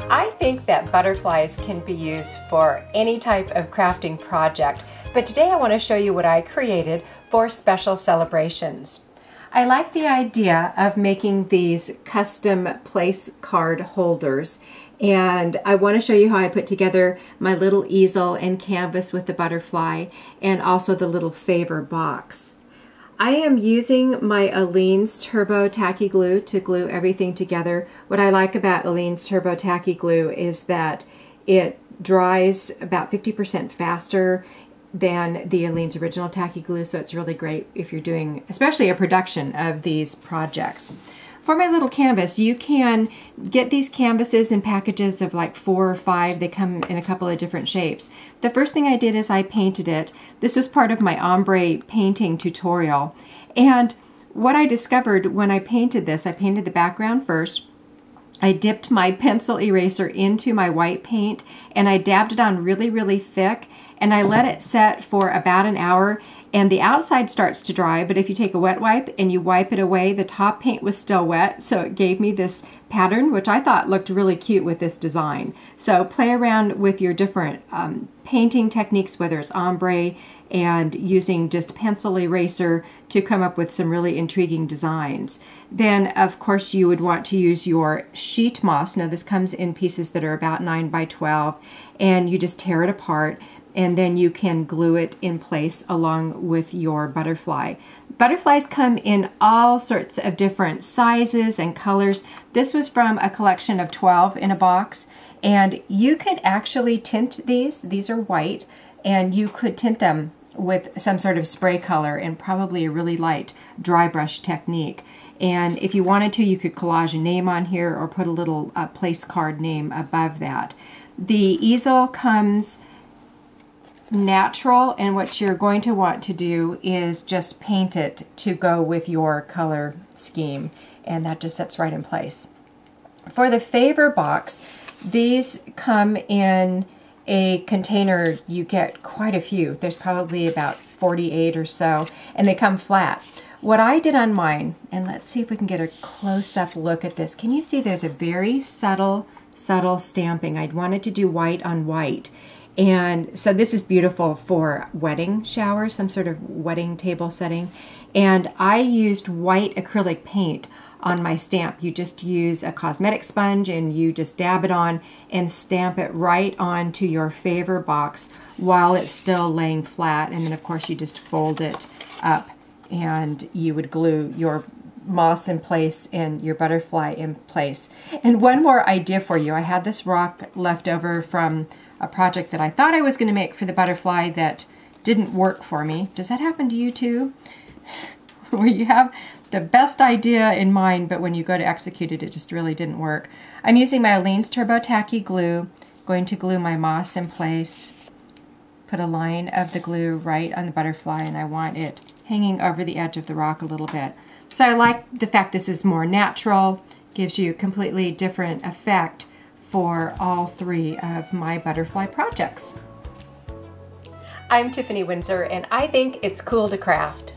I think that butterflies can be used for any type of crafting project, but today I want to show you what I created for special celebrations. I like the idea of making these custom place card holders, and I want to show you how I put together my little easel and canvas with the butterfly and also the little favor box. I am using my Aleene's Turbo Tacky Glue to glue everything together. What I like about Aleene's Turbo Tacky Glue is that it dries about 50% faster than the Aleene's original tacky glue, so it's really great if you're doing especially a production of these projects. For my little canvas, you can get these canvases in packages of like 4 or 5. They come in a couple of different shapes. The first thing I did is I painted it. This was part of my ombre painting tutorial. And what I discovered when I painted this, I painted the background first. I dipped my pencil eraser into my white paint and I dabbed it on really, really thick, and I let it set for about an hour. And the outside starts to dry, but if you take a wet wipe and you wipe it away, the top paint was still wet, so it gave me this pattern, which I thought looked really cute with this design. So play around with your different painting techniques, whether it's ombre and using just pencil eraser to come up with some really intriguing designs. Then, of course, you would want to use your sheet moss. Now, this comes in pieces that are about 9 by 12, and you just tear it apart, and then you can glue it in place along with your butterfly. Butterflies come in all sorts of different sizes and colors. This was from a collection of 12 in a box, and you could actually tint these. These are white, and you could tint them with some sort of spray color and probably a really light dry brush technique. And if you wanted to, you could collage a name on here or put a little place card name above that. The easel comes natural, and what you're going to want to do is just paint it to go with your color scheme, and that just sits right in place. For the favor box, these come in a container. You get quite a few. There's probably about 48 or so, and they come flat. What I did on mine, and let's see if we can get a close-up look at this. Can you see there's a very subtle stamping? I'd wanted to do white on white. And so this is beautiful for wedding showers, some sort of wedding table setting. And I used white acrylic paint on my stamp. You just use a cosmetic sponge and you just dab it on and stamp it right onto your favor box while it's still laying flat. And then of course you just fold it up and you would glue your moss in place and your butterfly in place. And one more idea for you. I had this rock left over from a project that I thought I was going to make for the butterfly that didn't work for me. Does that happen to you too? Where you have the best idea in mind, but when you go to execute it, it just really didn't work. I'm using my Aleene's Turbo Tacky Glue, going to glue my moss in place, put a line of the glue right on the butterfly, and I want it hanging over the edge of the rock a little bit. So I like the fact this is more natural, gives you a completely different effect for all 3 of my butterfly projects. I'm Tiffany Windsor, and I think it's cool to craft.